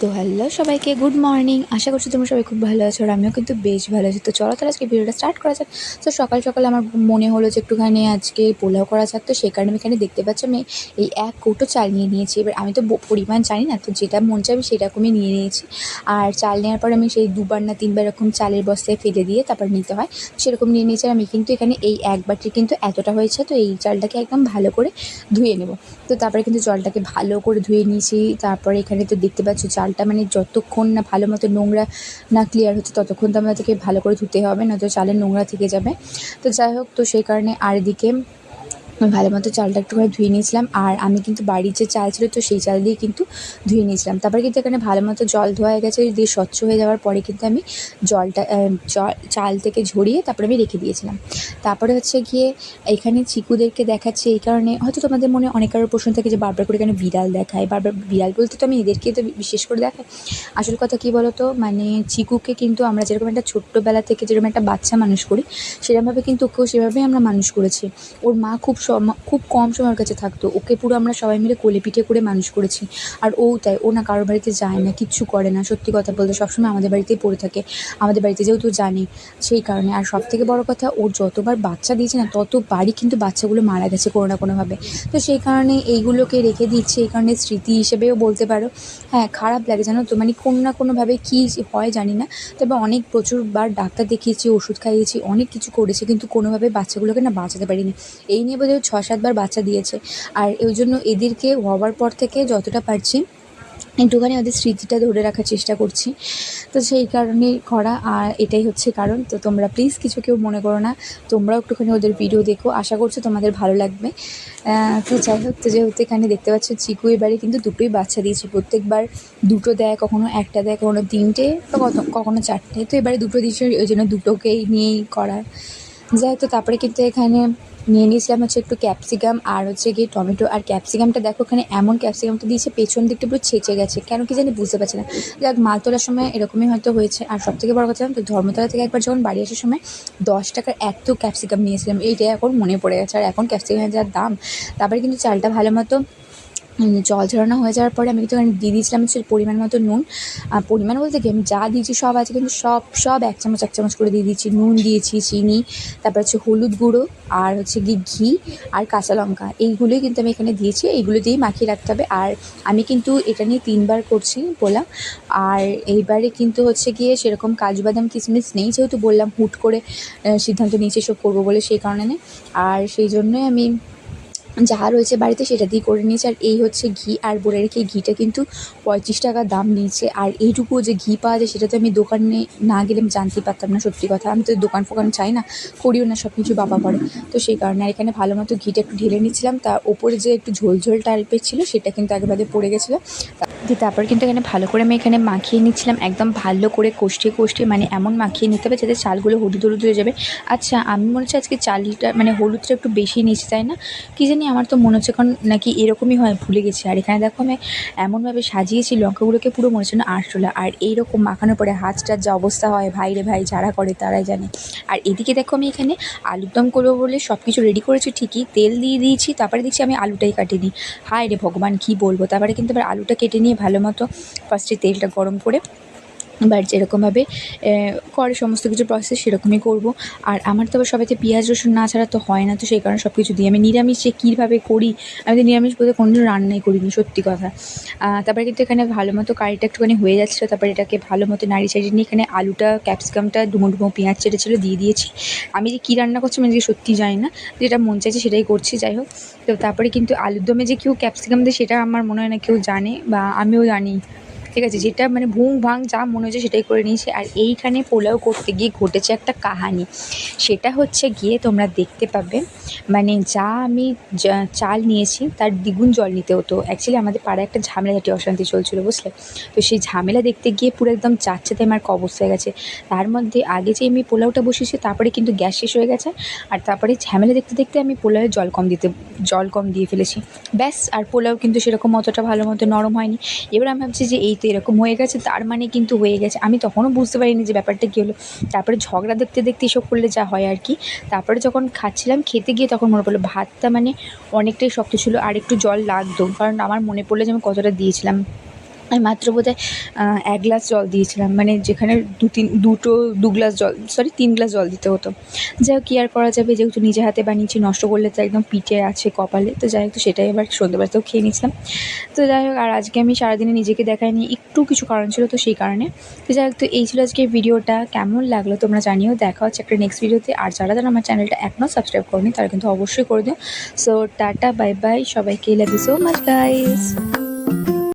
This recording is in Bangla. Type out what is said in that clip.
তো হ্যালো সবাইকে, গুড মর্নিং। আশা করছি তোমরা সবাই খুব ভালো আছো, আর আমিও কিন্তু বেশ ভালো আছি। তো চলো তাহলে আজকে ভিডিওটা স্টার্ট করা যাক। তো সকাল সকাল আমার মনে হলো যে একটুখানি আজকে পোলাও করা যাক। তো সেই কারণে আমি এখানে দেখতে পাচ্ছি আমি এই 1 কৌটো চাল নিয়ে নিয়েছি। এবার আমি তো পরিমাণ জানি না, তো যেটা মন চাই আমি সেরকমই নিয়ে নিয়েছি। আর চাল নেওয়ার পর আমি সেই 2বার না 3বার এরকম চালের বস্তায় ফেলে দিয়ে তারপর নিতে হয়, সেরকম নিয়ে নিয়েছি। আর আমি কিন্তু এখানে এই 1 বাটির কিন্তু এতটা হয়েছে। তো এই চালটাকে একদম ভালো করে ধুয়ে নেব। তো তারপরে কিন্তু জলটাকে ভালো করে ধুয়ে নিয়েছি। তারপরে এখানে তো দেখতে পাচ্ছ চালটা মানে যতক্ষণ না ভালো মতো নোংরা না ক্লিয়ার হচ্ছে ততক্ষণ তো আমাদেরকে ভালো করে ধুতে হবে, না তো চালের নোংরা থেকে যাবে। তো যাই হোক, তো সেই কারণে আর এদিকে ভালো মতো চালটা একটুখানি ধুয়ে নিয়েছিলাম। আর আমি কিন্তু বাড়ির যে চাল ছিল তো সেই চাল দিয়ে কিন্তু ধুয়ে নিয়েছিলাম। তারপরে কিন্তু এখানে ভালো মতো জল ধোয়া হয়ে গেছে, দিয়ে স্বচ্ছ হয়ে যাওয়ার পরে কিন্তু আমি জলটা চাল থেকে ঝরিয়ে তারপরে আমি রেখে দিয়েছিলাম। তারপরে হচ্ছে গিয়ে এখানে চিকুদেরকে দেখাচ্ছি এই কারণে, হয়তো তোমাদের মনে অনেক কারোর প্রশ্ন থাকে যে বারবার করে এখানে বিড়াল দেখায়। বারবার বিড়াল বলতে তো আমি এদেরকে তো বিশেষ করে দেখাই। আসল কথা কী বলো তো, মানে চিকুকে কিন্তু আমরা যেরকম একটা ছোট্টবেলা থেকে যেরকম একটা বাচ্চা মানুষ করি, সেরকমভাবে কিন্তু ওকেও সেভাবেই আমরা মানুষ করেছি। ওর মা খুব কম সময়ের কাছে থাকতো, ওকে পুরো আমরা সবাই মিলে কোলে পিঠে করে মানুষ করেছি। আর ও তাই, ও না কারোর বাড়িতে যায় না, কিচ্ছু করে না, সত্যি কথা বলতে সবসময় আমাদের বাড়িতেই পড়ে থাকে। আমাদের বাড়িতে যেহেতু জানে, সেই কারণে। আর সবথেকে বড় কথা, ওর যতবার বাচ্চা দিয়েছে না ততবারই কিন্তু বাচ্চাগুলো মারা গেছে কোনো না কোনোভাবে। তো সেই কারণে এইগুলোকে রেখে দিচ্ছি, এই কারণে স্মৃতি হিসেবেও বলতে পারো। হ্যাঁ, খারাপ লাগে জানো তো, মানে কোনো না কোনোভাবে কী হয় জানি না। তবে অনেক প্রচুরবার ডাক্তার দেখিয়েছি, ওষুধ খাইয়েছি, অনেক কিছু করেছি, কিন্তু কোনোভাবে বাচ্চাগুলোকে না বাঁচাতে পারিনি। এই নিয়ে বোধহয় 6-7বার বাচ্চা দিয়েছে। আর ওই জন্য এদেরকে হওয়ার পর থেকে যতটা পারছি একটুখানি ওদের স্মৃতিটা ধরে রাখার চেষ্টা করছি। তো সেই কারণেই করা, আর এটাই হচ্ছে কারণ। তো তোমরা প্লিজ কিছু কেউ মনে করো না, তোমরাও একটুখানি ওদের ভিডিও দেখো, আশা করছি তোমাদের ভালো লাগবে। তো যাই হোক, তো যেহেতু এখানে দেখতে পাচ্ছ চিকু এবারে কিন্তু দুটোই বাচ্চা দিয়েছে। প্রত্যেকবার দুটো দেয়, কখনো একটা দেয়, কখনো 3টে, তো কখনো 4টে। তো এবারে দুটো দিয়েছে, ওই জন্য দুটোকেই নিয়েই করা। যাই হোক, তো তারপরে কিন্তু এখানে নিয়ে নিয়েছিলাম হচ্ছে একটু ক্যাপসিকাম আর হচ্ছে গিয়ে টমেটো। আর ক্যাপসিকামটা দেখো এখানে এমন ক্যাপসিকামটা দিয়েছে পেছন দিকটা পুরো ছেঁচে গেছে, কেন কি জানি বুঝতে পারছি না। যাক, মাল তোলার সময় এরকমই হয়তো হয়েছে। আর সবথেকে বড় কথা, তো ধর্মতলা থেকে একবার যখন বাড়ি আসার সময় 10 টাকার এত ক্যাপসিকাম নিয়েছিলাম, এইটাই এখন মনে পড়ে গেছে। আর এখন ক্যাপসিকামের যা দাম। তারপরে কিন্তু চালটা ভালো মতো জল ঝরানো হয়ে যাওয়ার পরে আমি কিন্তু এখানে দিয়ে দিয়েছিলাম হচ্ছে পরিমাণ মতো নুন। পরিমাণ বলতে কি, আমি যা দিয়েছি সব আছে কিন্তু সব 1 চামচ 1 চামচ করে দিয়ে দিয়েছি। নুন দিয়েছি, চিনি, তারপর হচ্ছে হলুদ গুঁড়ো, আর হচ্ছে গিয়ে ঘি আর কাঁচা লঙ্কা, এইগুলোই কিন্তু আমি এখানে দিয়েছি। এইগুলো দিয়েই মাখিয়ে রাখতে হবে। আর আমি কিন্তু এটা নিয়ে 3বার করছি পোলাও। আর এইবারে কিন্তু হচ্ছে গিয়ে সেরকম কাজু বাদাম কিশমিশ নেই, যেহেতু বললাম হুট করে সিদ্ধান্ত নিয়েছি এসব করবো বলে, সেই কারণে। আর সেই জন্যই আমি যা রয়েছে বাড়িতে সেটা দিয়ে করে নিয়েছি। আর এই হচ্ছে ঘি, আর বলে রেখে ঘিটা কিন্তু 35 টাকা দাম নিয়েছে। আর এইটুকুও যে ঘি পাওয়া যায় সেটা তো আমি দোকানে না গেলে আমি জানতেই পারতাম না, সত্যি কথা। আমি তো দোকান ফোকান চাই না, করিও না, সব কিছু বাবা করে। তো সেই কারণে আর এখানে ভালো মতো ঘিটা একটু ঢেলে নিচ্ছিলাম। তার ওপরে যে একটু ঝোল টাইপের ছিল সেটা কিন্তু একেবারে পড়ে গেছিলো। দিয়ে তারপর কিন্তু এখানে ভালো করে আমি এখানে মাখিয়ে নিচ্ছিলাম, একদম ভালো করে কষিয়ে মানে এমন মাখিয়ে নিতে হবে যাতে চালগুলো হলুদ হয়ে যাবে। আচ্ছা, আমি মনে হচ্ছে আজকে চালটা মানে হলুদটা একটু বেশি নিয়েছি, তাই না? কী জানি, আমার তো মনে হচ্ছে এখন নাকি এরকমই হয়, ভুলে গেছি। আর এখানে দেখো আমি এমনভাবে সাজিয়েছি লঙ্কাগুলোকে, পুরো মনে হচ্ছে না আরশোলা। আর এইরকম মাখানোর পরে হাতটার যা অবস্থা হয়, ভাই রে ভাই, যারা করে তারাই জানে। আর এদিকে দেখো আমি এখানে আলুর দম করবো বলে সব কিছু রেডি করেছি ঠিকই, তেল দিয়ে দিয়েছি, তারপরে দেখছি আমি আলুটাই কাটিনি। হায় রে ভগবান, কী বলবো। তারপরে কিন্তু এবার আলুটা কেটে নিয়ে ভালো মতো ফার্স্টে তেলটা গরম করে এবার যেরকমভাবে করে সমস্ত কিছু প্রসেস সেরকমই করব। আর আমার তো আবার সবাইতে পেঁয়াজ রসুন না ছাড়া তো হয় না, তো সেই কারণে সব কিছু দিয়ে আমি নিরামিষে কীভাবে করি, আমি তো নিরামিষ বলতে কোনোদিন রান্নাই করিনি, সত্যি কথা। তারপরে কিন্তু এখানে ভালো মতো কারিটা একটুখানি হয়ে যাচ্ছিলো, তারপরে এটাকে ভালো মতো নাড়িয়ে চাড়িয়ে নিয়ে এখানে আলুটা ক্যাপসিকামটা ডুমো পেঁয়াজ চেটেছিলো দিয়ে দিয়েছি। আমি যে কী রান্না করছি আমি আজকে সত্যিই জানি না, যেটা মন চাইছে সেটাই করছি। যাই হোক, তো তারপরে কিন্তু আলুর দমে যে কেউ ক্যাপসিকাম দেয় সেটা আমার মনে হয় না কেউ জানে, বা আমিও জানি। ঠিক আছে, যেটা মানে ভুং ভাং যা মনে হচ্ছে সেটাই করে নিয়েছি। আর এইখানে পোলাও করতে গিয়ে ঘটেছে একটা কাহানি, সেটা হচ্ছে গিয়ে তোমরা দেখতে পাবে। মানে যা আমি চাল নিয়েছি তার দ্বিগুণ জল নিতে হতো। অ্যাকচুয়ালি আমাদের পাড়ায় একটা ঝামেলাঝাটি অশান্তি চলছিল, বুঝলে? তো সেই ঝামেলা দেখতে গিয়ে পুরো একদম যাচ্ছেতে আমার অবস্থা হয়ে গেছে। তার মধ্যে আগে যে আমি পোলাওটা বসিয়েছি তারপরে কিন্তু গ্যাস শেষ হয়ে গেছে। আর তারপরে ঝামেলা দেখতে দেখতে আমি পোলাওয়ে জল কম দিয়ে ফেলেছি, ব্যাস। আর পোলাও কিন্তু সেরকম অতটা ভালো মতো নরম হয়নি। এবার আমি ভাবছি যে এই তো এরকম হয়ে গেছে, তার মানে কিন্তু হয়ে গেছে। আমি তখনও বুঝতে পারিনি যে ব্যাপারটা কী হলো। তারপরে ঝগড়া দেখতে দেখতে এসব করলে যা হয় আর কি। তারপরে যখন খাচ্ছিলাম, খেতে গিয়ে তখন মনে পড়লো ভাতটা মানে অনেকটাই শক্ত ছিল, আর একটু জল লাগতো, কারণ আমার মনে পড়লো যে আমি কতটা দিয়েছিলাম। আমি মাত্র বোধহয় ১ গ্লাস জল দিয়েছিলাম, মানে যেখানে ২ গ্লাস জল, সরি ৩ গ্লাস জল দিতে হতো। যাই হোক, কী আর করা যাবে, যেহেতু নিজে হাতে বানিয়েছি, নষ্ট করলে তো একদম পিঠে আছে কপালে। তো যাই হোক, তো সেটাই আবার সন্ধ্যেবেলাতেও খেয়ে নিয়েছিলাম। তো যাই হোক, আর আজকে আমি সারাদিনে নিজেকে দেখাইনি, একটু কিছু কারণ ছিল, তো সেই কারণে। তো যাই হোক, তো এই ছিল আজকের ভিডিওটা। কেমন লাগলো তোমরা জানিও। দেখা হচ্ছে একটা নেক্সট ভিডিওতে। আর যারা আমার চ্যানেলটা এখনও সাবস্ক্রাইব করনি তারা কিন্তু অবশ্যই করে দিও। সো টাটা, বাই বাই সবাইকে, love you so much guys.